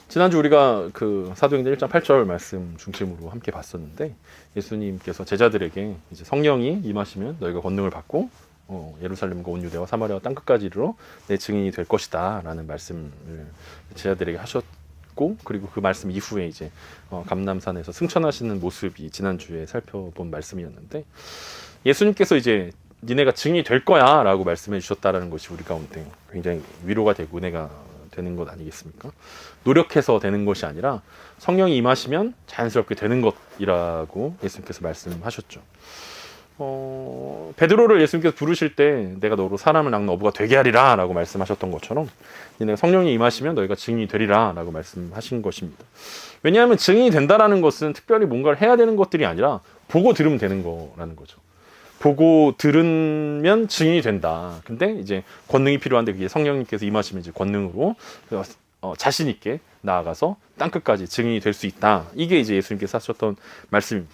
지난주 우리가 그 사도행전 1장 8절 말씀 중심으로 함께 봤었는데, 예수님께서 제자들에게 이제 성령이 임하시면 너희가 권능을 받고 예루살렘과 온 유대와 사마리아와 땅 끝까지 이르러 내 증인이 될 것이다 라는 말씀을 제자들에게 하셨고, 그리고 그 말씀 이후에 이제 감람산에서 승천하시는 모습이 지난주에 살펴본 말씀이었는데, 예수님께서 이제 니네가 증인이 될 거야 라고 말씀해 주셨다라는 것이 우리 가운데 굉장히 위로가 되고 은혜가 되는 것 아니겠습니까? 노력해서 되는 것이 아니라 성령이 임하시면 자연스럽게 되는 것이라고 예수님께서 말씀하셨죠. 베드로를 예수님께서 부르실 때 내가 너로 사람을 낚는 어부가 되게 하리라 라고 말씀하셨던 것처럼, 너희가 성령이 임하시면 너희가 증인이 되리라 라고 말씀하신 것입니다. 왜냐하면 증인이 된다라는 것은 특별히 뭔가를 해야 되는 것들이 아니라 보고 들으면 되는 거라는 거죠. 보고 들으면 증인이 된다. 근데 이제 권능이 필요한데, 그게 성령님께서 임하시면 이제 권능으로 자신 있게 나아가서 땅끝까지 증인이 될 수 있다. 이게 이제 예수님께서 하셨던 말씀입니다.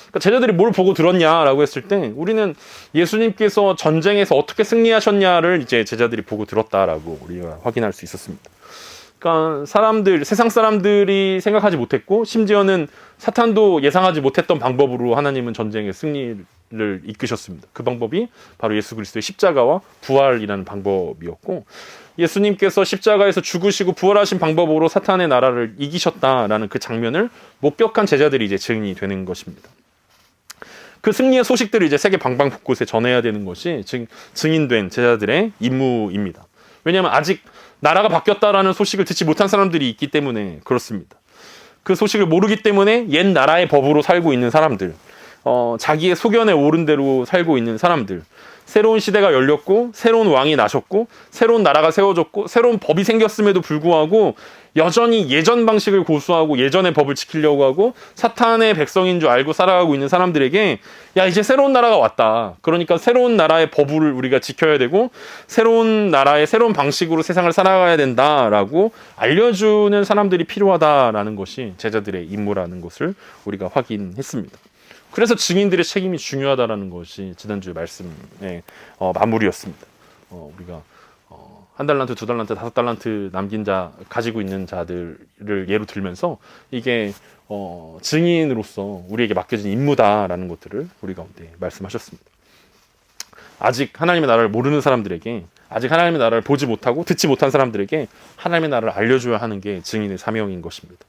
그러니까 제자들이 뭘 보고 들었냐라고 했을 때, 우리는 예수님께서 전쟁에서 어떻게 승리하셨냐를 이제 제자들이 보고 들었다라고 우리가 확인할 수 있었습니다. 그러니까 세상 사람들이 생각하지 못했고, 심지어는 사탄도 예상하지 못했던 방법으로 하나님은 전쟁의 승리를 이끄셨습니다. 그 방법이 바로 예수 그리스도의 십자가와 부활이라는 방법이었고, 예수님께서 십자가에서 죽으시고 부활하신 방법으로 사탄의 나라를 이기셨다라는 그 장면을 목격한 제자들이 이제 증인이 되는 것입니다. 그 승리의 소식들을 이제 세계 방방곳곳에 전해야 되는 것이 증인된 제자들의 임무입니다. 왜냐하면 아직 나라가 바뀌었다라는 소식을 듣지 못한 사람들이 있기 때문에 그렇습니다. 그 소식을 모르기 때문에 옛 나라의 법으로 살고 있는 사람들, 자기의 소견에 오른 대로 살고 있는 사람들, 새로운 시대가 열렸고 새로운 왕이 나셨고 새로운 나라가 세워졌고 새로운 법이 생겼음에도 불구하고 여전히 예전 방식을 고수하고 예전의 법을 지키려고 하고 사탄의 백성인 줄 알고 살아가고 있는 사람들에게, 야, 이제 새로운 나라가 왔다. 그러니까 새로운 나라의 법을 우리가 지켜야 되고 새로운 나라의 새로운 방식으로 세상을 살아가야 된다라고 알려주는 사람들이 필요하다라는 것이 제자들의 임무라는 것을 우리가 확인했습니다. 그래서 증인들의 책임이 중요하다라는 것이 지난주의 말씀의 마무리였습니다. 우리가 1달란트, 2달란트, 5달란트 남긴 자, 가지고 있는 자들을 예로 들면서 이게 증인으로서 우리에게 맡겨진 임무다라는 것들을 우리 가운데 말씀하셨습니다. 아직 하나님의 나라를 모르는 사람들에게, 아직 하나님의 나라를 보지 못하고 듣지 못한 사람들에게 하나님의 나라를 알려줘야 하는 게 증인의 사명인 것입니다.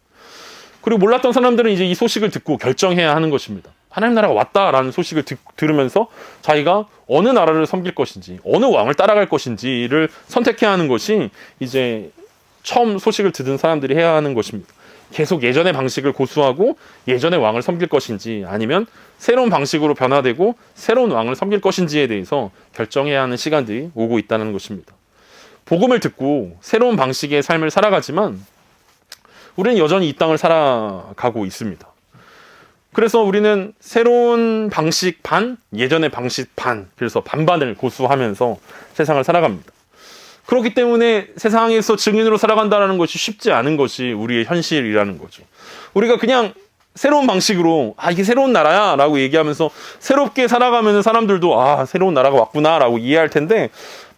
그리고 몰랐던 사람들은 이제 이 소식을 듣고 결정해야 하는 것입니다. 하나님 나라가 왔다라는 소식을 들으면서 자기가 어느 나라를 섬길 것인지, 어느 왕을 따라갈 것인지를 선택해야 하는 것이 이제 처음 소식을 듣은 사람들이 해야 하는 것입니다. 계속 예전의 방식을 고수하고 예전의 왕을 섬길 것인지, 아니면 새로운 방식으로 변화되고 새로운 왕을 섬길 것인지에 대해서 결정해야 하는 시간들이 오고 있다는 것입니다. 복음을 듣고 새로운 방식의 삶을 살아가지만 우리는 여전히 이 땅을 살아가고 있습니다. 그래서 우리는 새로운 방식 반, 예전의 방식 반, 그래서 반반을 고수하면서 세상을 살아갑니다. 그렇기 때문에 세상에서 증인으로 살아간다는 것이 쉽지 않은 것이 우리의 현실이라는 거죠. 우리가 그냥 새로운 방식으로 이게 새로운 나라야 라고 얘기하면서 새롭게 살아가면 사람들도 새로운 나라가 왔구나 라고 이해할 텐데,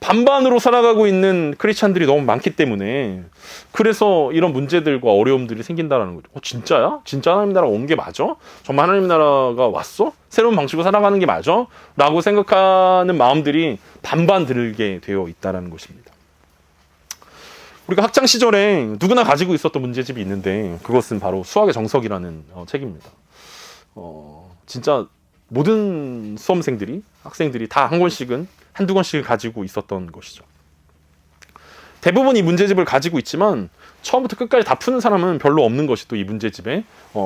반반으로 살아가고 있는 크리스찬들이 너무 많기 때문에 그래서 이런 문제들과 어려움들이 생긴다는 거죠. 진짜야? 진짜 하나님 나라가 온 게 맞아? 정말 하나님 나라가 왔어? 새로운 방식으로 살아가는 게 맞아? 라고 생각하는 마음들이 반반 들게 되어 있다는 것입니다. 우리가 학창 시절에 누구나 가지고 있었던 문제집이 있는데, 그것은 바로 수학의 정석이라는 책입니다. 진짜 모든 수험생들이, 학생들이 다 한 권씩은, 한두 권씩을 가지고 있었던 것이죠. 대부분 이 문제집을 가지고 있지만 처음부터 끝까지 다 푸는 사람은 별로 없는 것이 또 이 문제집의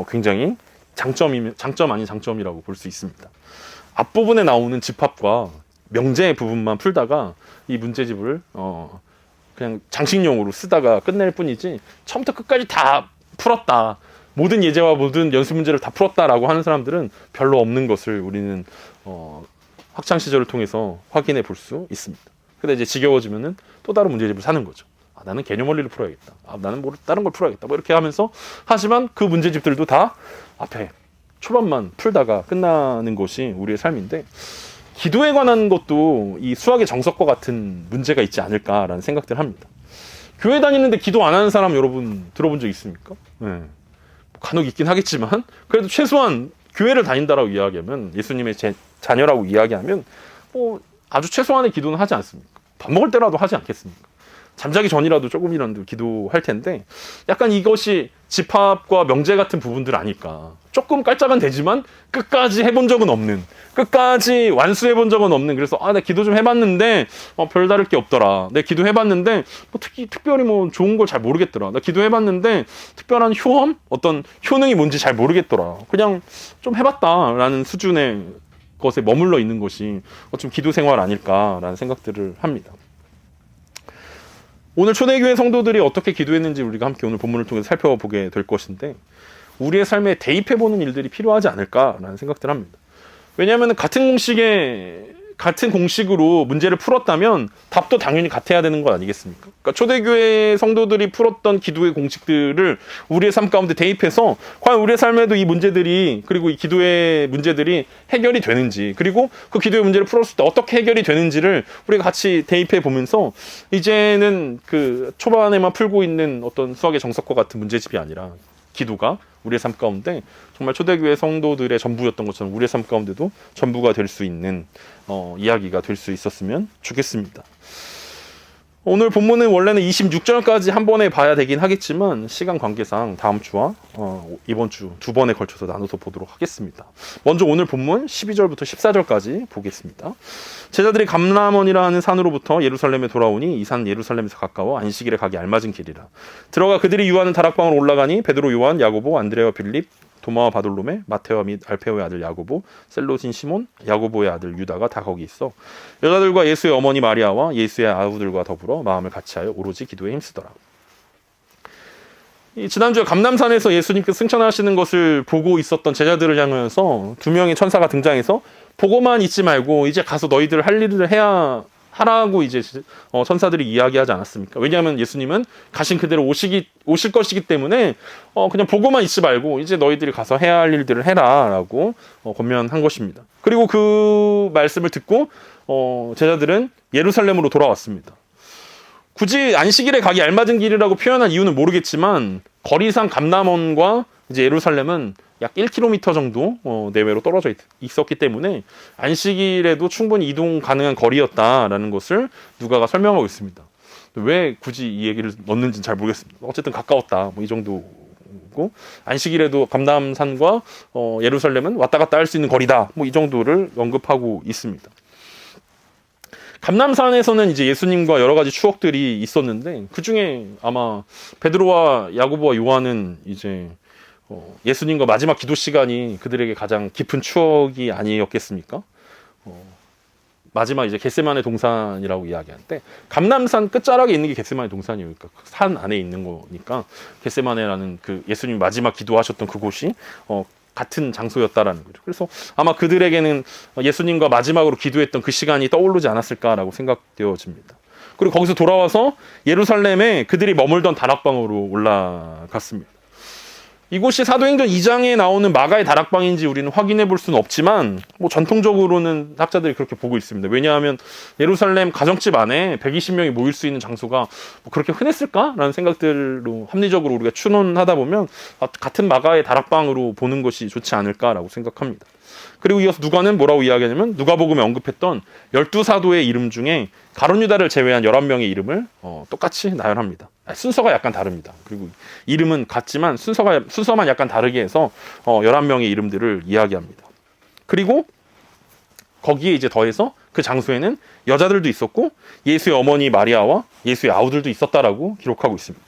굉장히 장점 아닌 장점이라고 볼 수 있습니다. 앞부분에 나오는 집합과 명제 부분만 풀다가 이 문제집을 그냥 장식용으로 쓰다가 끝낼 뿐이지, 처음부터 끝까지 다 풀었다, 모든 예제와 모든 연습 문제를 다 풀었다라고 하는 사람들은 별로 없는 것을 우리는 학창 시절을 통해서 확인해 볼 수 있습니다. 근데 이제 지겨워지면은 또 다른 문제집을 사는 거죠. 나는 개념 원리를 풀어야겠다. 나는 다른 걸 풀어야겠다. 이렇게 하면서, 하지만 그 문제집들도 다 앞에 초반만 풀다가 끝나는 것이 우리의 삶인데, 기도에 관한 것도 이 수학의 정석과 같은 문제가 있지 않을까라는 생각들을 합니다. 교회 다니는데 기도 안 하는 사람 여러분 들어본 적 있습니까? 네. 간혹 있긴 하겠지만 그래도 최소한 교회를 다닌다라고 이야기하면 예수님의 자녀라고 이야기하면 아주 최소한의 기도는 하지 않습니까? 밥 먹을 때라도 하지 않겠습니까? 잠자기 전이라도 조금이라도 기도할 텐데 약간 이것이 집합과 명제 같은 부분들 아닐까. 조금 깔짝은 되지만 끝까지 해본 적은 없는, 끝까지 완수해본 적은 없는. 그래서 내 기도 좀 해봤는데 별다를 게 없더라. 내 기도해봤는데 특별히 좋은 걸 잘 모르겠더라. 나 기도해봤는데 특별한 효험? 어떤 효능이 뭔지 잘 모르겠더라. 그냥 좀 해봤다라는 수준의 것에 머물러 있는 것이 좀 기도 생활 아닐까라는 생각들을 합니다. 오늘 초대교회 성도들이 어떻게 기도했는지 우리가 함께 오늘 본문을 통해서 살펴보게 될 것인데 우리의 삶에 대입해보는 일들이 필요하지 않을까라는 생각들을 합니다. 왜냐하면 같은 공식으로 문제를 풀었다면 답도 당연히 같아야 되는 것 아니겠습니까? 그러니까 초대교회 성도들이 풀었던 기도의 공식들을 우리의 삶 가운데 대입해서 과연 우리의 삶에도 이 문제들이 그리고 이 기도의 문제들이 해결이 되는지 그리고 그 기도의 문제를 풀었을 때 어떻게 해결이 되는지를 우리가 같이 대입해 보면서 이제는 그 초반에만 풀고 있는 어떤 수학의 정석과 같은 문제집이 아니라 기도가 우리의 삶 가운데 정말 초대교회 성도들의 전부였던 것처럼 우리의 삶 가운데도 전부가 될 수 있는 이야기가 될 수 있었으면 좋겠습니다. 오늘 본문은 원래는 26절까지 한 번에 봐야 되긴 하겠지만 시간 관계상 다음 주와 이번 주 두 번에 걸쳐서 나눠서 보도록 하겠습니다. 먼저 오늘 본문 12절부터 14절까지 보겠습니다. 제자들이 감람원이라 하는 산으로부터 예루살렘에 돌아오니 이 산 예루살렘에서 가까워 안식일에 가기 알맞은 길이라. 들어가 그들이 유하는 다락방으로 올라가니 베드로, 요한, 야고보, 안드레와 빌립, 도마와 바돌로메, 마테와 및 알페오의 아들 야고보, 셀롯인 시몬, 야고보의 아들 유다가 다 거기 있어 여자들과 예수의 어머니 마리아와 예수의 아우들과 더불어 마음을 같이하여 오로지 기도에 힘쓰더라. 지난주에 감람산에서 예수님께서 승천하시는 것을 보고 있었던 제자들을 향하여서 두 명의 천사가 등장해서 보고만 있지 말고 이제 가서 너희들 할 일을 하라고 이제 천사들이 이야기하지 않았습니까? 왜냐하면 예수님은 가신 그대로 오실 것이기 때문에 그냥 보고만 있지 말고 이제 너희들이 가서 해야 할 일들을 해라라고 권면한 것입니다. 그리고 그 말씀을 듣고 제자들은 예루살렘으로 돌아왔습니다. 굳이 안식일에 가기 알맞은 길이라고 표현한 이유는 모르겠지만 거리상 감람원과 이제 예루살렘은 약 1km 정도 내외로 떨어져 있었기 때문에 안식일에도 충분히 이동 가능한 거리였다라는 것을 누가가 설명하고 있습니다. 왜 굳이 이 얘기를 넣는지는 잘 모르겠습니다. 어쨌든 가까웠다 이 정도고 안식일에도 감람산과 예루살렘은 왔다 갔다 할 수 있는 거리다 이 정도를 언급하고 있습니다. 감람산에서는 이제 예수님과 여러 가지 추억들이 있었는데 그 중에 아마 베드로와 야고보와 요한은 이제 예수님과 마지막 기도 시간이 그들에게 가장 깊은 추억이 아니었겠습니까? 마지막 이제 겟세마네 동산이라고 이야기하는데 감람산 끝자락에 있는 게 겟세마네 동산이에요. 그러니까 산 안에 있는 거니까 겟세마네라는 그 예수님 마지막 기도하셨던 그곳이 같은 장소였다라는 거죠. 그래서 아마 그들에게는 예수님과 마지막으로 기도했던 그 시간이 떠오르지 않았을까라고 생각되어집니다. 그리고 거기서 돌아와서 예루살렘에 그들이 머물던 다락방으로 올라갔습니다. 이곳이 사도행전 2장에 나오는 마가의 다락방인지 우리는 확인해 볼 수는 없지만 전통적으로는 학자들이 그렇게 보고 있습니다. 왜냐하면 예루살렘 가정집 안에 120명이 모일 수 있는 장소가 그렇게 흔했을까라는 생각들로 합리적으로 우리가 추론하다 보면 같은 마가의 다락방으로 보는 것이 좋지 않을까라고 생각합니다. 그리고 이어서 누가는 뭐라고 이야기하냐면 누가복음에 언급했던 12사도의 이름 중에 가룟 유다를 제외한 11명의 이름을 똑같이 나열합니다. 순서가 약간 다릅니다. 그리고 이름은 같지만 순서만 약간 다르게 해서 11명의 이름들을 이야기합니다. 그리고 거기에 이제 더해서 그 장소에는 여자들도 있었고 예수의 어머니 마리아와 예수의 아우들도 있었다라고 기록하고 있습니다.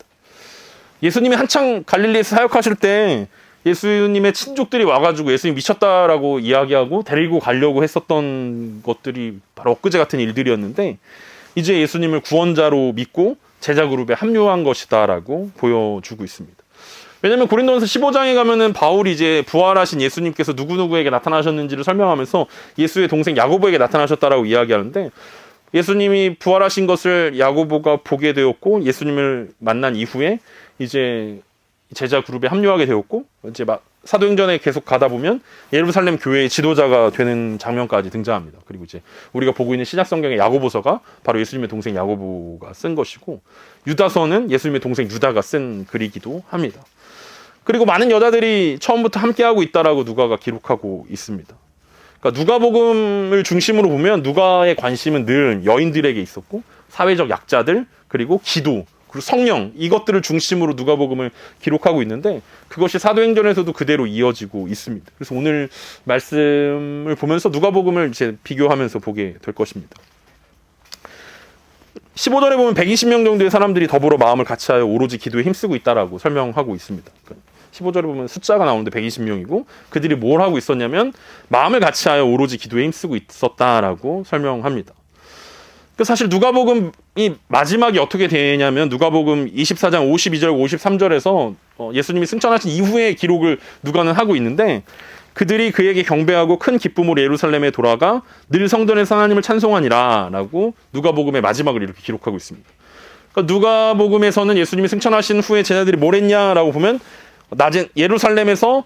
예수님이 한창 갈릴리에서 사역하실 때 예수님의 친족들이 와가지고 예수님 미쳤다라고 이야기하고 데리고 가려고 했었던 것들이 바로 엊그제 같은 일들이었는데 이제 예수님을 구원자로 믿고 제자 그룹에 합류한 것이다라고 보여주고 있습니다. 왜냐하면 고린도전서 15장에 가면은 바울이 이제 부활하신 예수님께서 누구누구에게 나타나셨는지를 설명하면서 예수의 동생 야고보에게 나타나셨다라고 이야기하는데 예수님이 부활하신 것을 야고보가 보게 되었고 예수님을 만난 이후에 이제 제자 그룹에 합류하게 되었고 이제 사도행전에 계속 가다 보면 예루살렘 교회의 지도자가 되는 장면까지 등장합니다. 그리고 이제 우리가 보고 있는 신약 성경의 야고보서가 바로 예수님의 동생 야고보가 쓴 것이고, 유다서는 예수님의 동생 유다가 쓴 글이기도 합니다. 그리고 많은 여자들이 처음부터 함께하고 있다라고 누가가 기록하고 있습니다. 그러니까 누가복음을 중심으로 보면 누가의 관심은 늘 여인들에게 있었고, 사회적 약자들, 그리고 기도, 그리고 성령, 이것들을 중심으로 누가복음을 기록하고 있는데, 그것이 사도행전에서도 그대로 이어지고 있습니다. 그래서 오늘 말씀을 보면서 누가복음을 이제 비교하면서 보게 될 것입니다. 15절에 보면 120명 정도의 사람들이 더불어 마음을 같이하여 오로지 기도에 힘쓰고 있다라고 설명하고 있습니다. 15절에 보면 숫자가 나오는데 120명이고, 그들이 뭘 하고 있었냐면 마음을 같이하여 오로지 기도에 힘쓰고 있었다라고 설명합니다. 사실 누가복음이 마지막이 어떻게 되냐면 누가복음 24장 52절 53절에서 예수님이 승천하신 이후의 기록을 누가는 하고 있는데, 그들이 그에게 경배하고 큰 기쁨으로 예루살렘에 돌아가 늘 성전에서 하나님을 찬송하니라 라고 누가복음의 마지막을 이렇게 기록하고 있습니다. 그러니까 누가복음에서는 예수님이 승천하신 후에 제자들이 뭘 했냐라고 보면 낮에 예루살렘에서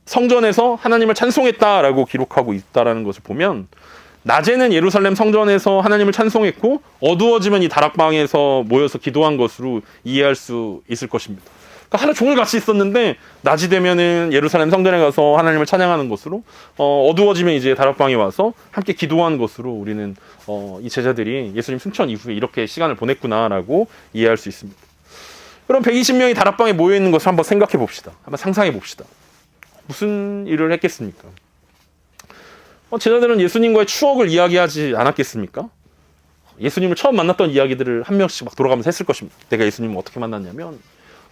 성전에서 하나님을 찬송했다라고 기록하고 있다라는 것을 보면, 낮에는 예루살렘 성전에서 하나님을 찬송했고 어두워지면 이 다락방에서 모여서 기도한 것으로 이해할 수 있을 것입니다. 그러니까 하루 종일 같이 있었는데 낮이 되면은 예루살렘 성전에 가서 하나님을 찬양하는 것으로, 어두워지면 이제 다락방에 와서 함께 기도하는 것으로 우리는 이 제자들이 예수님 승천 이후에 이렇게 시간을 보냈구나라고 이해할 수 있습니다. 그럼 120명이 다락방에 모여 있는 것을 한번 생각해 봅시다. 한번 상상해 봅시다. 무슨 일을 했겠습니까? 제자들은 예수님과의 추억을 이야기하지 않았겠습니까? 예수님을 처음 만났던 이야기들을 한 명씩 막 돌아가면서 했을 것입니다. 내가 예수님을 어떻게 만났냐면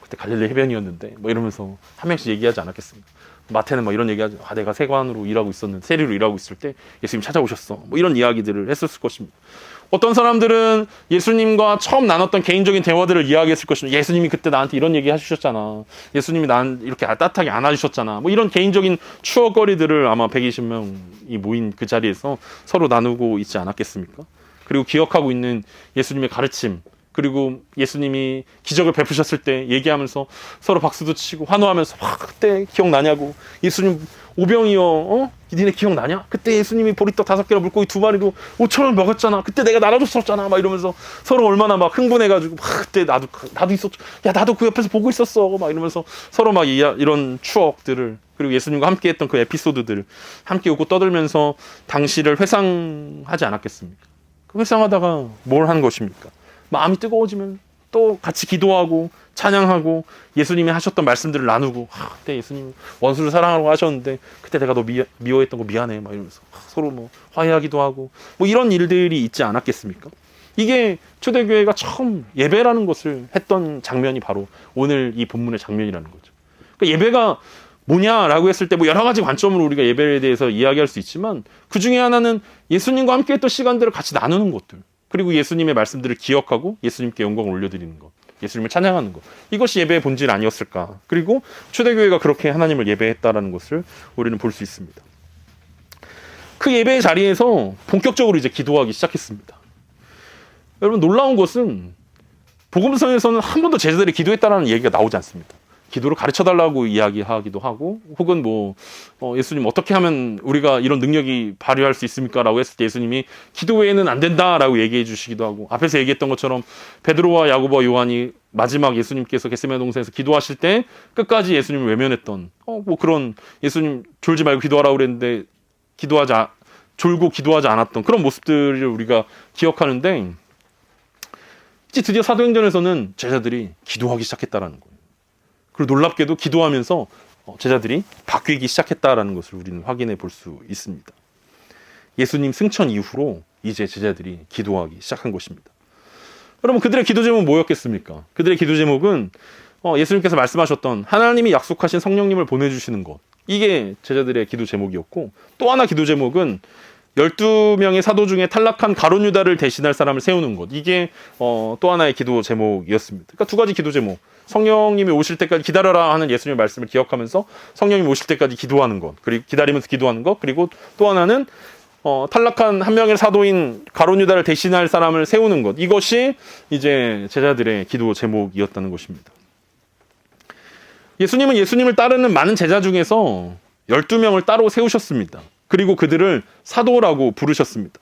그때 갈릴리 해변이었는데 뭐 이러면서 한 명씩 얘기하지 않았겠습니까? 마태는 뭐 이런 얘기하죠. 내가 세관으로 일하고 있었는데, 세리로 일하고 있을 때 예수님 찾아오셨어. 뭐 이런 이야기들을 했었을 것입니다. 어떤 사람들은 예수님과 처음 나눴던 개인적인 대화들을 이야기했을 것입니다. 예수님이 그때 나한테 이런 얘기 해주셨잖아. 예수님이 난 이렇게 따뜻하게 안아주셨잖아. 뭐 이런 개인적인 추억거리들을 아마 120명이 모인 그 자리에서 서로 나누고 있지 않았겠습니까? 그리고 기억하고 있는 예수님의 가르침, 그리고 예수님이 기적을 베푸셨을 때 얘기하면서 서로 박수도 치고 환호하면서 그때 기억나냐고, 예수님 오병이어 니네 기억나냐? 그때 예수님이 보리떡 5개랑 물고기 2마리로 5,000원 먹었잖아. 그때 내가 나눠줬었잖아. 막 이러면서 서로 얼마나 막 흥분해가지고 그때 나도 있었죠. 야 나도 그 옆에서 보고 있었어. 막 이러면서 서로 막 이런 추억들을, 그리고 예수님과 함께했던 그 에피소드들 함께 웃고 떠들면서 당시를 회상하지 않았겠습니까? 그 회상하다가 뭘 한 것입니까? 마음이 뜨거워지면 또 같이 기도하고 찬양하고 예수님이 하셨던 말씀들을 나누고, 그때 예수님 원수를 사랑하라고 하셨는데 그때 내가 너 미워했던 거 미안해 막 이러면서 서로 뭐 화해하기도 하고 뭐 이런 일들이 있지 않았겠습니까? 이게 초대교회가 처음 예배라는 것을 했던 장면이 바로 오늘 이 본문의 장면이라는 거죠. 그러니까 예배가 뭐냐라고 했을 때 뭐 여러 가지 관점으로 우리가 예배에 대해서 이야기할 수 있지만, 그 중에 하나는 예수님과 함께 했던 시간들을 같이 나누는 것들, 그리고 예수님의 말씀들을 기억하고 예수님께 영광을 올려드리는 것, 예수님을 찬양하는 것, 이것이 예배의 본질 아니었을까. 그리고 초대교회가 그렇게 하나님을 예배했다라는 것을 우리는 볼 수 있습니다. 그 예배의 자리에서 본격적으로 이제 기도하기 시작했습니다. 여러분, 놀라운 것은 복음서에서는 한 번도 제자들이 기도했다라는 얘기가 나오지 않습니다. 기도를 가르쳐달라고 이야기하기도 하고, 혹은 예수님 어떻게 하면 우리가 이런 능력이 발휘할 수 있습니까? 라고 했을 때 예수님이 기도 외에는 안 된다라고 얘기해 주시기도 하고, 앞에서 얘기했던 것처럼 베드로와 야고보와 요한이 마지막 예수님께서 겟세마네 동산에서 기도하실 때 끝까지 예수님을 외면했던, 그런 예수님 졸지 말고 기도하라고 그랬는데 졸고 기도하지 않았던 그런 모습들을 우리가 기억하는데, 이제 드디어 사도행전에서는 제자들이 기도하기 시작했다라는 거예요. 그리고 놀랍게도 기도하면서 제자들이 바뀌기 시작했다라는 것을 우리는 확인해 볼 수 있습니다. 예수님 승천 이후로 이제 제자들이 기도하기 시작한 것입니다. 여러분, 그들의 기도 제목은 뭐였겠습니까? 그들의 기도 제목은 예수님께서 말씀하셨던 하나님이 약속하신 성령님을 보내주시는 것, 이게 제자들의 기도 제목이었고, 또 하나 기도 제목은 12명의 사도 중에 탈락한 가룟 유다를 대신할 사람을 세우는 것, 이게 또 하나의 기도 제목이었습니다. 그러니까 두 가지 기도 제목, 성령님이 오실 때까지 기다려라 하는 예수님의 말씀을 기억하면서 성령님이 오실 때까지 기도하는 것, 그리고 기다리면서 기도하는 것, 그리고 또 하나는 탈락한 한 명의 사도인 가룟 유다를 대신할 사람을 세우는 것, 이것이 이제 제자들의 기도 제목이었다는 것입니다. 예수님은 예수님을 따르는 많은 제자 중에서 12명을 따로 세우셨습니다. 그리고 그들을 사도라고 부르셨습니다.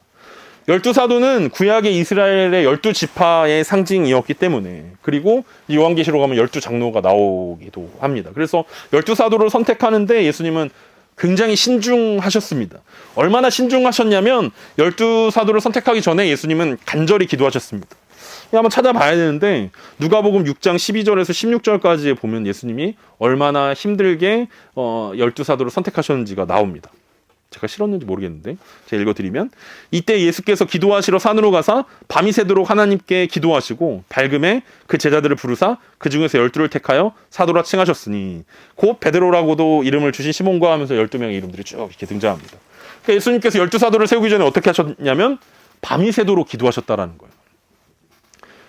12사도는 구약의 이스라엘의 12지파의 상징이었기 때문에, 그리고 요한계시록 가면 12장로가 나오기도 합니다. 그래서 12사도를 선택하는데 예수님은 굉장히 신중하셨습니다. 얼마나 신중하셨냐면 12사도를 선택하기 전에 예수님은 간절히 기도하셨습니다. 한번 찾아봐야 되는데 누가복음 6장 12절에서 16절까지 보면 예수님이 얼마나 힘들게 12사도를 선택하셨는지가 나옵니다. 제가 싫었는지 모르겠는데 제가 읽어드리면, 이때 예수께서 기도하시러 산으로 가사 밤이 새도록 하나님께 기도하시고 밝음에 그 제자들을 부르사 그 중에서 12를 택하여 사도라 칭하셨으니 곧 베드로라고도 이름을 주신 시몬과 하면서 12명의 이름들이 쭉 이렇게 등장합니다. 그러니까 예수님께서 12사도를 세우기 전에 어떻게 하셨냐면 밤이 새도록 기도하셨다라는 거예요.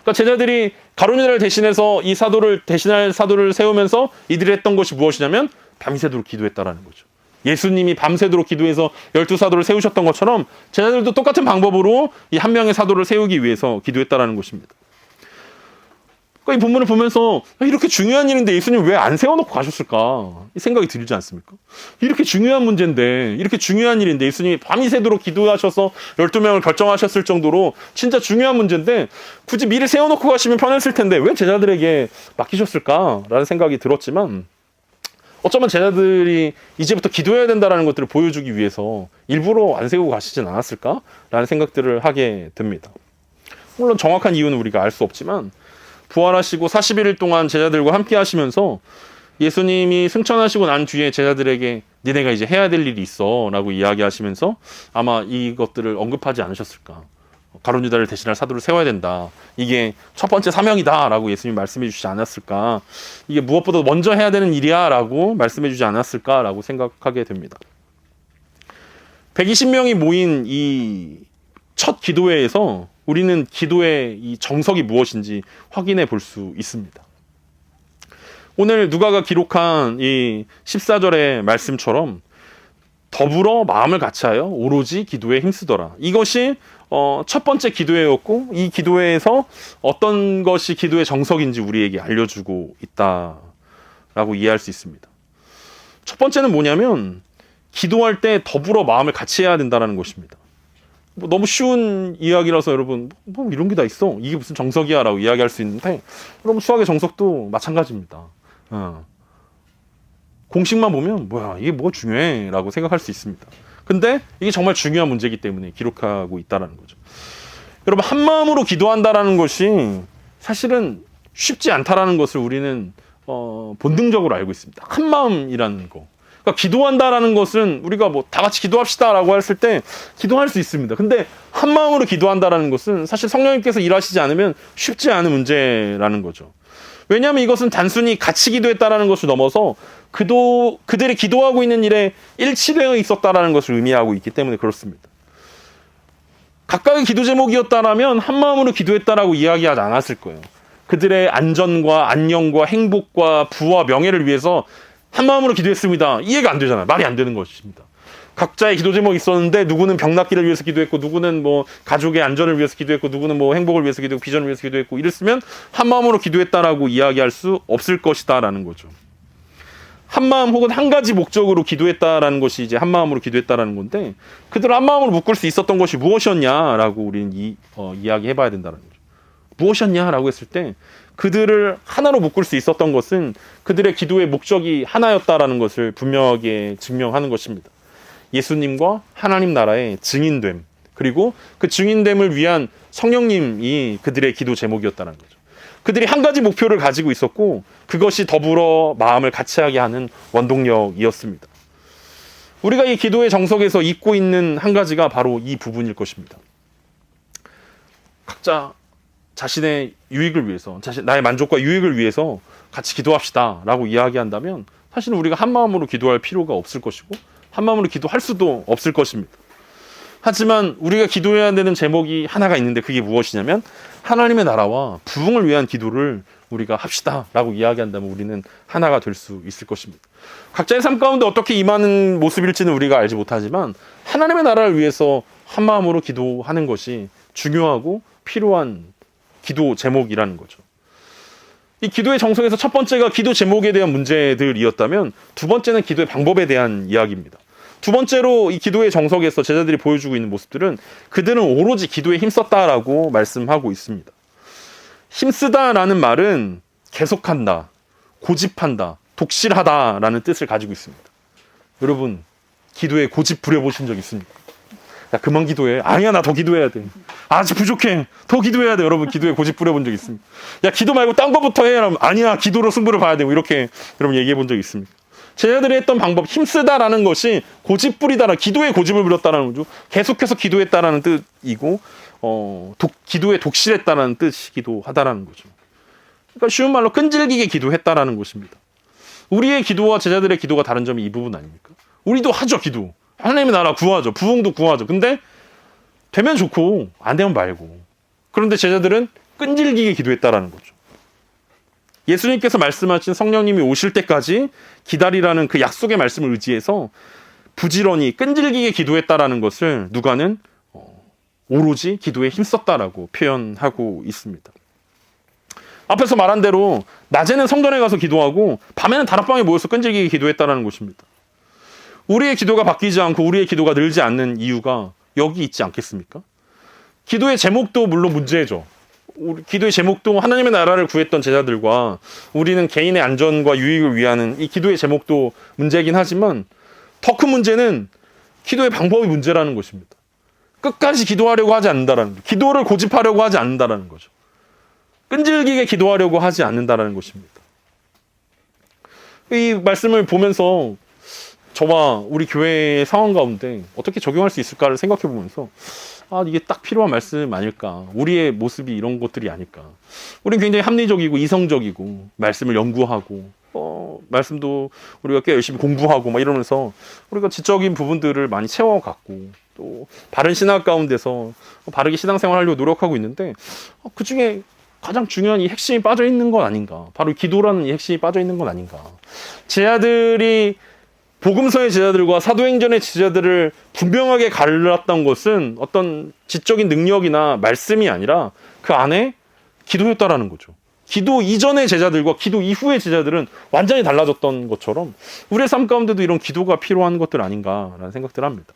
그러니까 제자들이 가룟 유다를 대신해서 이 사도를 대신할 사도를 세우면서 이들이 했던 것이 무엇이냐면 밤이 새도록 기도했다라는 거죠. 예수님이 밤새도록 기도해서 12사도를 세우셨던 것처럼 제자들도 똑같은 방법으로 이 한 명의 사도를 세우기 위해서 기도했다라는 것입니다. 그러니까 이 본문을 보면서 이렇게 중요한 일인데 예수님 왜 안 세워놓고 가셨을까? 이 생각이 들지 않습니까? 이렇게 중요한 문제인데, 이렇게 중요한 일인데 예수님이 밤이 새도록 기도하셔서 12명을 결정하셨을 정도로 진짜 중요한 문제인데 굳이 미리 세워놓고 가시면 편했을 텐데 왜 제자들에게 맡기셨을까라는 생각이 들었지만, 어쩌면 제자들이 이제부터 기도해야 된다는 것들을 보여주기 위해서 일부러 안 세우고 가시진 않았을까라는 생각들을 하게 됩니다. 물론 정확한 이유는 우리가 알 수 없지만 부활하시고 41일 동안 제자들과 함께 하시면서 예수님이 승천하시고 난 뒤에 제자들에게 니네가 이제 해야 될 일이 있어 라고 이야기하시면서 아마 이것들을 언급하지 않으셨을까. 가룟 유다를 대신할 사도를 세워야 된다. 이게 첫 번째 사명이다 라고 예수님이 말씀해 주시지 않았을까. 이게 무엇보다 먼저 해야 되는 일이야 라고 말씀해 주지 않았을까 라고 생각하게 됩니다. 120명이 모인 이 첫 기도회에서 우리는 기도의 이 정석이 무엇인지 확인해 볼 수 있습니다. 오늘 누가가 기록한 이 14절의 말씀처럼 더불어 마음을 같이하여 오로지 기도에 힘쓰더라. 이것이 첫 번째 기도회였고, 이 기도회에서 어떤 것이 기도의 정석인지 우리에게 알려주고 있다라고 이해할 수 있습니다. 첫 번째는 뭐냐면 기도할 때 더불어 마음을 같이 해야 된다는 것입니다. 너무 쉬운 이야기라서 여러분 뭐 이런 게 다 있어, 이게 무슨 정석이야 라고 이야기할 수 있는데, 여러분 수학의 정석도 마찬가지입니다. 공식만 보면 뭐야 이게 뭐가 중요해 라고 생각할 수 있습니다. 근데 이게 정말 중요한 문제이기 때문에 기록하고 있다는 거죠. 여러분, 한 마음으로 기도한다라는 것이 사실은 쉽지 않다라는 것을 우리는 본능적으로 알고 있습니다. 한 마음이라는 거. 그러니까 기도한다라는 것은 우리가 뭐 다 같이 기도합시다라고 했을 때 기도할 수 있습니다. 근데 한 마음으로 기도한다라는 것은 사실 성령님께서 일하시지 않으면 쉽지 않은 문제라는 거죠. 왜냐하면 이것은 단순히 같이 기도했다라는 것을 넘어서 그들이 기도하고 있는 일에 일치되어 있었다라는 것을 의미하고 있기 때문에 그렇습니다. 각각의 기도 제목이었다라면 한 마음으로 기도했다라고 이야기하지 않았을 거예요. 그들의 안전과 안녕과 행복과 부와 명예를 위해서 한 마음으로 기도했습니다. 이해가 안 되잖아요. 말이 안 되는 것입니다. 각자의 기도 제목이 있었는데 누구는 병 낫기를 위해서 기도했고, 누구는 뭐 가족의 안전을 위해서 기도했고, 누구는 뭐 행복을 위해서 기도했고, 비전을 위해서 기도했고, 이랬으면 한 마음으로 기도했다라고 이야기할 수 없을 것이다라는 거죠. 한 마음 혹은 한 가지 목적으로 기도했다라는 것이 이제 한 마음으로 기도했다라는 건데, 그들을 한 마음으로 묶을 수 있었던 것이 무엇이었냐라고 우리는 이야기해봐야 된다는 거죠. 무엇이었냐라고 했을 때 그들을 하나로 묶을 수 있었던 것은 그들의 기도의 목적이 하나였다라는 것을 분명하게 증명하는 것입니다. 예수님과 하나님 나라의 증인됨, 그리고 그 증인됨을 위한 성령님이 그들의 기도 제목이었다는 거죠. 그들이 한 가지 목표를 가지고 있었고, 그것이 더불어 마음을 같이하게 하는 원동력이었습니다. 우리가 이 기도의 정석에서 잊고 있는 한 가지가 바로 이 부분일 것입니다. 각자 자신의 유익을 위해서, 나의 만족과 유익을 위해서 같이 기도합시다 라고 이야기한다면 사실은 우리가 한 마음으로 기도할 필요가 없을 것이고, 한 마음으로 기도할 수도 없을 것입니다. 하지만 우리가 기도해야 되는 제목이 하나가 있는데, 그게 무엇이냐면 하나님의 나라와 부흥을 위한 기도를 우리가 합시다 라고 이야기한다면 우리는 하나가 될 수 있을 것입니다. 각자의 삶 가운데 어떻게 임하는 모습일지는 우리가 알지 못하지만 하나님의 나라를 위해서 한 마음으로 기도하는 것이 중요하고 필요한 기도 제목이라는 거죠. 이 기도의 정석에서 첫 번째가 기도 제목에 대한 문제들이었다면 두 번째는 기도의 방법에 대한 이야기입니다. 두 번째로 이 기도의 정석에서 제자들이 보여주고 있는 모습들은 그들은 오로지 기도에 힘썼다라고 말씀하고 있습니다. 힘쓰다라는 말은 계속한다, 고집한다, 독실하다라는 뜻을 가지고 있습니다. 여러분, 기도에 고집 부려보신 적 있습니까? 야, 그만 기도해. 아니야, 나 더 기도해야 돼. 아직 부족해. 더 기도해야 돼. 여러분, 기도에 고집 부려본 적 있습니까? 야, 기도 말고 딴 거부터 해. 라면 아니야, 기도로 승부를 봐야 돼. 이렇게 여러분 얘기해 본 적 있습니까? 제자들이 했던 방법, 힘쓰다라는 것이 고집 부리다라, 기도에 고집을 부렸다라는 거죠. 계속해서 기도했다라는 뜻이고, 기도에 독실했다라는 뜻이기도 하다라는 거죠. 그러니까 쉬운 말로 끈질기게 기도했다라는 것입니다. 우리의 기도와 제자들의 기도가 다른 점이 이 부분 아닙니까? 우리도 하죠, 기도. 하나님의 나라 구하죠. 부흥도 구하죠. 근데 되면 좋고 안 되면 말고. 그런데 제자들은 끈질기게 기도했다라는 거죠. 예수님께서 말씀하신 성령님이 오실 때까지 기다리라는 그 약속의 말씀을 의지해서 부지런히 끈질기게 기도했다라는 것을 누가는 오로지 기도에 힘썼다라고 표현하고 있습니다. 앞에서 말한 대로 낮에는 성전에 가서 기도하고 밤에는 다락방에 모여서 끈질기게 기도했다라는 것입니다. 우리의 기도가 바뀌지 않고 우리의 기도가 늘지 않는 이유가 여기 있지 않겠습니까? 기도의 제목도 물론 문제죠. 기도의 제목도 하나님의 나라를 구했던 제자들과 우리는 개인의 안전과 유익을 위하는 이 기도의 제목도 문제이긴 하지만 더 큰 문제는 기도의 방법이 문제라는 것입니다. 끝까지 기도하려고 하지 않는다라는 거죠. 기도를 고집하려고 하지 않는다라는 거죠. 끈질기게 기도하려고 하지 않는다라는 것입니다. 이 말씀을 보면서 저와 우리 교회의 상황 가운데 어떻게 적용할 수 있을까를 생각해 보면서 이게 딱 필요한 말씀 아닐까. 우리의 모습이 이런 것들이 아닐까. 우리는 굉장히 합리적이고 이성적이고 말씀을 연구하고 말씀도 우리가 꽤 열심히 공부하고 막 이러면서 우리가 지적인 부분들을 많이 채워갔고 또 바른 신학 가운데서 바르게 신앙생활 하려고 노력하고 있는데 그중에 가장 중요한 이 핵심이 빠져 있는 건 아닌가. 바로 기도라는 이 핵심이 빠져 있는 건 아닌가. 제자들이 복음서의 제자들과 사도행전의 제자들을 분명하게 갈랐던 것은 어떤 지적인 능력이나 말씀이 아니라 그 안에 기도였다라는 거죠. 기도 이전의 제자들과 기도 이후의 제자들은 완전히 달라졌던 것처럼 우리의 삶 가운데도 이런 기도가 필요한 것들 아닌가라는 생각들을 합니다.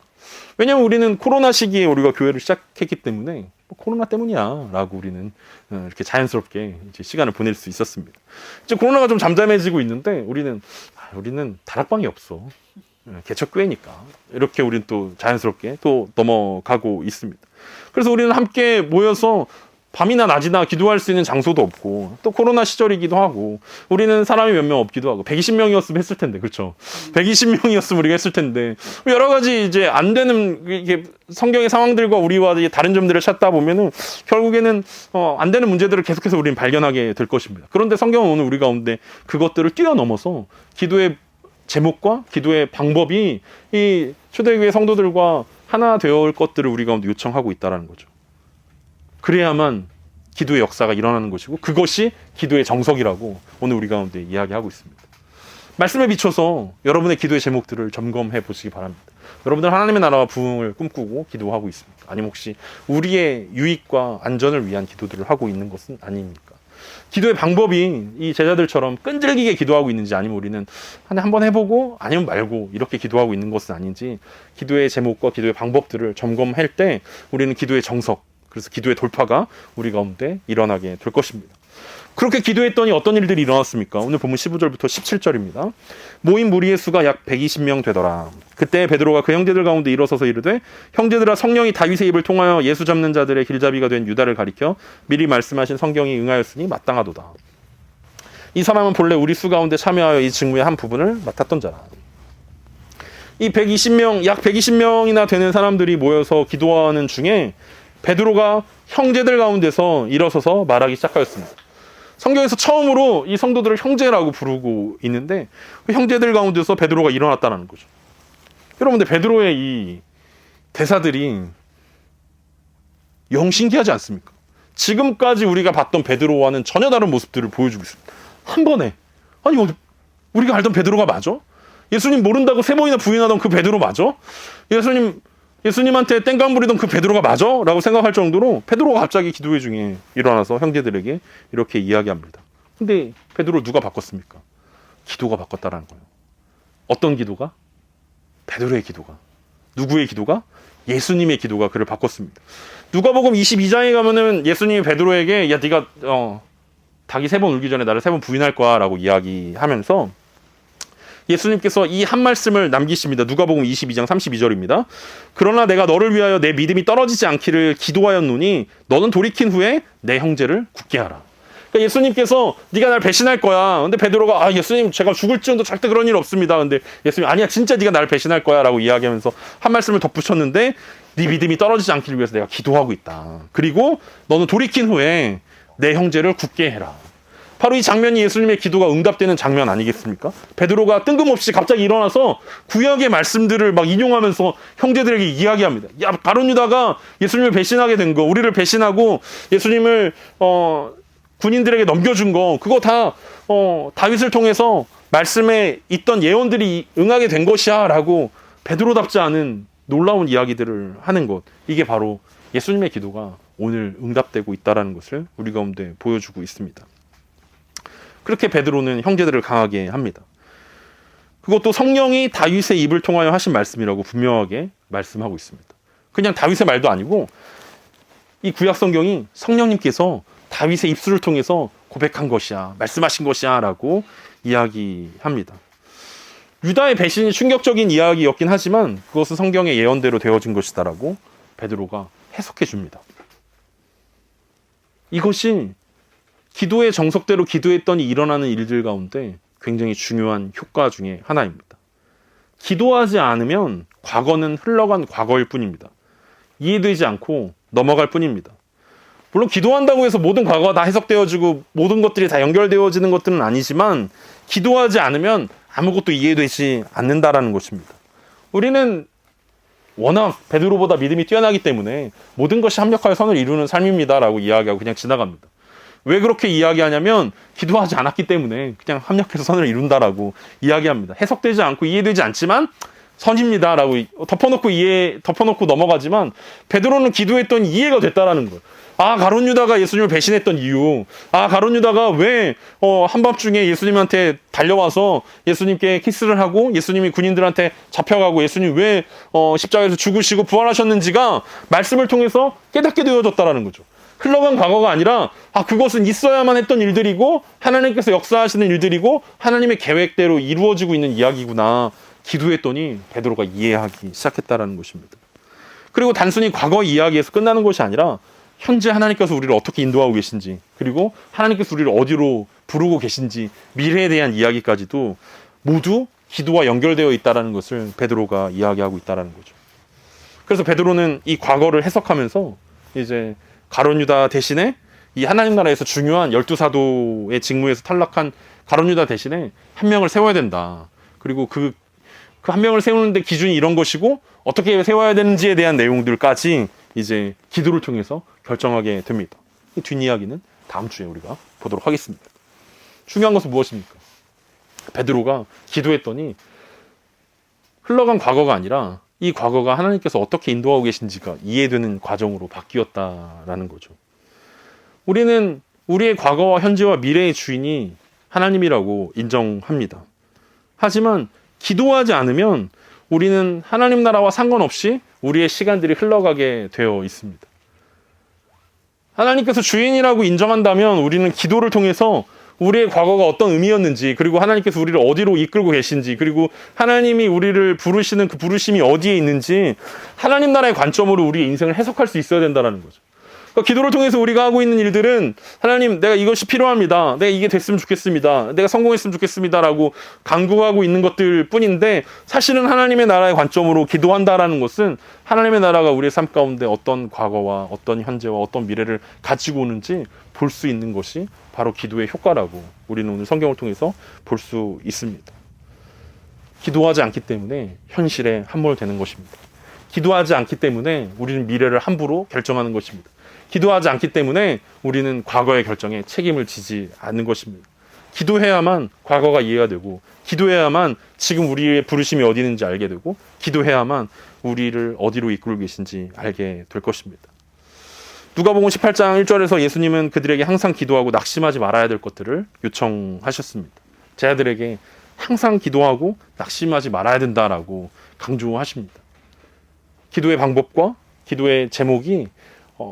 왜냐하면 우리는 코로나 시기에 우리가 교회를 시작했기 때문에 코로나 때문이야 라고 우리는 이렇게 자연스럽게 이제 시간을 보낼 수 있었습니다. 이제 코로나가 좀 잠잠해지고 있는데 우리는 다락방이 없어. 개척교회니까. 이렇게 우리는 또 자연스럽게 또 넘어가고 있습니다. 그래서 우리는 함께 모여서 밤이나 낮이나 기도할 수 있는 장소도 없고 또 코로나 시절이기도 하고 우리는 사람이 몇 명 없기도 하고 120명이었으면 했을 텐데 그렇죠? 120명이었으면 우리가 했을 텐데 여러 가지 이제 안 되는 이게 성경의 상황들과 우리와 다른 점들을 찾다 보면은 결국에는 안 되는 문제들을 계속해서 우리는 발견하게 될 것입니다. 그런데 성경은 오늘 우리 가운데 그것들을 뛰어넘어서 기도의 제목과 기도의 방법이 이 초대교회 성도들과 하나 되어올 것들을 우리 가운데 요청하고 있다는 거죠. 그래야만 기도의 역사가 일어나는 것이고 그것이 기도의 정석이라고 오늘 우리 가운데 이야기하고 있습니다. 말씀에 비춰서 여러분의 기도의 제목들을 점검해 보시기 바랍니다. 여러분들 하나님의 나라와 부흥을 꿈꾸고 기도하고 있습니까? 아니면 혹시 우리의 유익과 안전을 위한 기도들을 하고 있는 것은 아닙니까? 기도의 방법이 이 제자들처럼 끈질기게 기도하고 있는지 아니면 우리는 한번 해보고 아니면 말고 이렇게 기도하고 있는 것은 아닌지 기도의 제목과 기도의 방법들을 점검할 때 우리는 기도의 정석 그래서 기도의 돌파가 우리 가운데 일어나게 될 것입니다. 그렇게 기도했더니 어떤 일들이 일어났습니까? 오늘 본문 15절부터 17절입니다. 모인 무리의 수가 약 120명 되더라. 그때 베드로가 그 형제들 가운데 일어서서 이르되 형제들아 성령이 다윗의 입을 통하여 예수 잡는 자들의 길잡이가 된 유다를 가리켜 미리 말씀하신 성경이 응하였으니 마땅하도다. 이 사람은 본래 우리 수 가운데 참여하여 이 직무의 한 부분을 맡았던 자라. 이 120명, 약 120명이나 되는 사람들이 모여서 기도하는 중에 베드로가 형제들 가운데서 일어서서 말하기 시작하였습니다. 성경에서 처음으로 이 성도들을 형제라고 부르고 있는데 그 형제들 가운데서 베드로가 일어났다는 거죠. 여러분들 베드로의 이 대사들이 영 신기하지 않습니까? 지금까지 우리가 봤던 베드로와는 전혀 다른 모습들을 보여주고 있습니다. 한 번에 아니 우리가 알던 베드로가 맞아? 예수님 모른다고 3번이나 부인하던 그 베드로 맞아? 예수님한테 땡깡 부리던 그 베드로가 맞아? 라고 생각할 정도로 베드로가 갑자기 기도회 중에 일어나서 형제들에게 이렇게 이야기합니다. 근데 베드로 누가 바꿨습니까? 기도가 바꿨다라는 거예요. 어떤 기도가? 베드로의 기도가. 누구의 기도가? 예수님의 기도가 그를 바꿨습니다. 누가복음 22장에 가면은 예수님이 베드로에게 야 네가 닭이 3번 울기 전에 나를 3번 부인할 거야 라고 이야기하면서 예수님께서 이 한 말씀을 남기십니다. 누가복음 22장 32절입니다. 그러나 내가 너를 위하여 내 믿음이 떨어지지 않기를 기도하였노니 너는 돌이킨 후에 내 형제를 굳게 하라. 그러니까 예수님께서 네가 날 배신할 거야. 근데 베드로가 예수님 제가 죽을지언도 절대 그런 일 없습니다. 근데 예수님 아니야 진짜 네가 나를 배신할 거야 라고 이야기하면서 한 말씀을 덧붙였는데 네 믿음이 떨어지지 않기를 위해서 내가 기도하고 있다. 그리고 너는 돌이킨 후에 내 형제를 굳게 해라. 바로 이 장면이 예수님의 기도가 응답되는 장면 아니겠습니까? 베드로가 뜬금없이 갑자기 일어나서 구약의 말씀들을 막 인용하면서 형제들에게 이야기합니다. 야, 가룟 유다가 예수님을 배신하게 된 거, 우리를 배신하고 예수님을 군인들에게 넘겨준 거, 그거 다 다윗을 통해서 말씀에 있던 예언들이 응하게 된 것이야 라고 베드로답지 않은 놀라운 이야기들을 하는 것, 이게 바로 예수님의 기도가 오늘 응답되고 있다는 것을 우리 가운데 보여주고 있습니다. 그렇게 베드로는 형제들을 강하게 합니다. 그것도 성령이 다윗의 입을 통하여 하신 말씀이라고 분명하게 말씀하고 있습니다. 그냥 다윗의 말도 아니고 이 구약 성경이 성령님께서 다윗의 입술을 통해서 고백한 것이야, 말씀하신 것이야 라고 이야기합니다. 유다의 배신이 충격적인 이야기였긴 하지만 그것은 성경의 예언대로 되어진 것이다라고 베드로가 해석해 줍니다. 이것이 기도의 정석대로 기도했더니 일어나는 일들 가운데 굉장히 중요한 효과 중에 하나입니다. 기도하지 않으면 과거는 흘러간 과거일 뿐입니다. 이해되지 않고 넘어갈 뿐입니다. 물론 기도한다고 해서 모든 과거가 다 해석되어지고 모든 것들이 다 연결되어지는 것들은 아니지만 기도하지 않으면 아무것도 이해되지 않는다라는 것입니다. 우리는 워낙 베드로보다 믿음이 뛰어나기 때문에 모든 것이 합력하여 선을 이루는 삶입니다라고 이야기하고 그냥 지나갑니다. 왜 그렇게 이야기하냐면 기도하지 않았기 때문에 그냥 합력해서 선을 이룬다라고 이야기합니다. 해석되지 않고 이해되지 않지만 선입니다라고 덮어놓고 넘어가지만 베드로는 기도했던 이해가 됐다라는 거예요. 가룟 유다가 예수님을 배신했던 이유, 가룟 유다가 왜 한밤중에 예수님한테 달려와서 예수님께 키스를 하고 예수님이 군인들한테 잡혀가고 예수님 왜 십자가에서 죽으시고 부활하셨는지가 말씀을 통해서 깨닫게 되어졌다라는 거죠. 흘러간 과거가 아니라 그것은 있어야만 했던 일들이고 하나님께서 역사하시는 일들이고 하나님의 계획대로 이루어지고 있는 이야기구나. 기도했더니 베드로가 이해하기 시작했다라는 것입니다. 그리고 단순히 과거 이야기에서 끝나는 것이 아니라 현재 하나님께서 우리를 어떻게 인도하고 계신지, 그리고 하나님께서 우리를 어디로 부르고 계신지, 미래에 대한 이야기까지도 모두 기도와 연결되어 있다는 것을 베드로가 이야기하고 있다는 거죠. 그래서 베드로는 이 과거를 해석하면서 이제 가룟 유다 대신에 이 하나님 나라에서 중요한 12사도의 직무에서 탈락한 가룟 유다 대신에 한 명을 세워야 된다. 그리고 그 한 명을 세우는데 기준이 이런 것이고 어떻게 세워야 되는지에 대한 내용들까지 이제 기도를 통해서 결정하게 됩니다. 이 뒷이야기는 다음 주에 우리가 보도록 하겠습니다. 중요한 것은 무엇입니까? 베드로가 기도했더니 흘러간 과거가 아니라 이 과거가 하나님께서 어떻게 인도하고 계신지가 이해되는 과정으로 바뀌었다라는 거죠. 우리는 우리의 과거와 현재와 미래의 주인이 하나님이라고 인정합니다. 하지만 기도하지 않으면 우리는 하나님 나라와 상관없이 우리의 시간들이 흘러가게 되어 있습니다. 하나님께서 주인이라고 인정한다면 우리는 기도를 통해서 우리의 과거가 어떤 의미였는지, 그리고 하나님께서 우리를 어디로 이끌고 계신지, 그리고 하나님이 우리를 부르시는 그 부르심이 어디에 있는지 하나님 나라의 관점으로 우리의 인생을 해석할 수 있어야 된다는 거죠. 그러니까 기도를 통해서 우리가 하고 있는 일들은 하나님 내가 이것이 필요합니다. 내가 이게 됐으면 좋겠습니다. 내가 성공했으면 좋겠습니다. 라고 간구하고 있는 것들 뿐인데 사실은 하나님의 나라의 관점으로 기도한다라는 것은 하나님의 나라가 우리의 삶 가운데 어떤 과거와 어떤 현재와 어떤 미래를 가지고 오는지 볼 수 있는 것이 바로 기도의 효과라고 우리는 오늘 성경을 통해서 볼 수 있습니다. 기도하지 않기 때문에 현실에 함몰되는 것입니다. 기도하지 않기 때문에 우리는 미래를 함부로 결정하는 것입니다. 기도하지 않기 때문에 우리는 과거의 결정에 책임을 지지 않는 것입니다. 기도해야만 과거가 이해가 되고, 기도해야만 지금 우리의 부르심이 어디 있는지 알게 되고, 기도해야만 우리를 어디로 이끌고 계신지 알게 될 것입니다. 누가복음 18장 1절에서 예수님은 그들에게 항상 기도하고 낙심하지 말아야 될 것들을 요청하셨습니다. 제자들에게 항상 기도하고 낙심하지 말아야 된다라고 강조하십니다. 기도의 방법과 기도의 제목이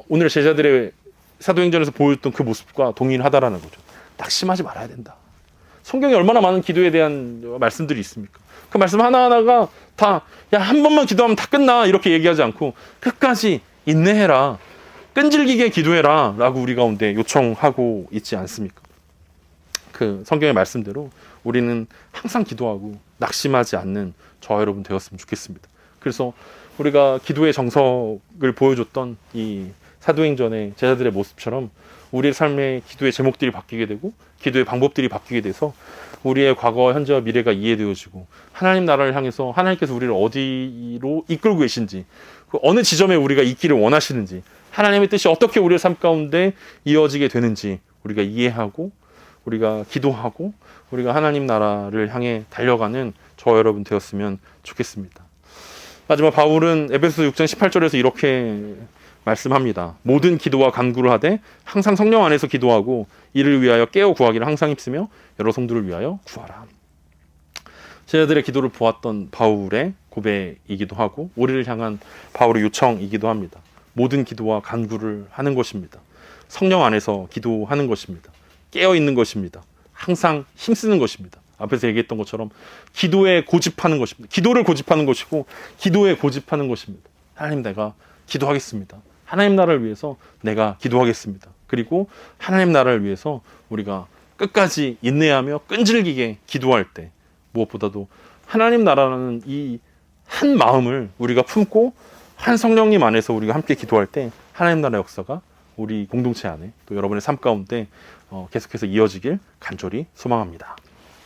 오늘 제자들의 사도행전에서 보였던 그 모습과 동일하다라는 거죠. 낙심하지 말아야 된다. 성경에 얼마나 많은 기도에 대한 말씀들이 있습니까? 그 말씀 하나하나가 다 야, 한 번만 기도하면 다 끝나 이렇게 얘기하지 않고 끝까지 인내해라. 끈질기게 기도해라 라고 우리 가운데 요청하고 있지 않습니까? 그 성경의 말씀대로 우리는 항상 기도하고 낙심하지 않는 저와 여러분 되었으면 좋겠습니다. 그래서 우리가 기도의 정석을 보여줬던 이 사도행전의 제자들의 모습처럼 우리의 삶의 기도의 제목들이 바뀌게 되고 기도의 방법들이 바뀌게 돼서 우리의 과거, 현재와 미래가 이해되어지고 하나님 나라를 향해서 하나님께서 우리를 어디로 이끌고 계신지 그 어느 지점에 우리가 있기를 원하시는지 하나님의 뜻이 어떻게 우리의 삶 가운데 이어지게 되는지 우리가 이해하고 우리가 기도하고 우리가 하나님 나라를 향해 달려가는 저와 여러분 되었으면 좋겠습니다. 마지막 바울은 에베소서 6장 18절에서 이렇게 말씀합니다. 모든 기도와 간구를 하되 항상 성령 안에서 기도하고 이를 위하여 깨어 구하기를 항상 힘쓰며 여러 성도를 위하여 구하라. 제자들의 기도를 보았던 바울의 고백이기도 하고 우리를 향한 바울의 요청이기도 합니다. 모든 기도와 간구를 하는 것입니다. 성령 안에서 기도하는 것입니다. 깨어있는 것입니다. 항상 힘쓰는 것입니다. 앞에서 얘기했던 것처럼 기도에 고집하는 것입니다. 기도를 고집하는 것이고 기도에 고집하는 것입니다. 하나님 내가 기도하겠습니다. 하나님 나라를 위해서 내가 기도하겠습니다. 그리고 하나님 나라를 위해서 우리가 끝까지 인내하며 끈질기게 기도할 때 무엇보다도 하나님 나라라는 이 한 마음을 우리가 품고 한 성령님 안에서 우리가 함께 기도할 때 하나님 나라 역사가 우리 공동체 안에 또 여러분의 삶 가운데 계속해서 이어지길 간절히 소망합니다.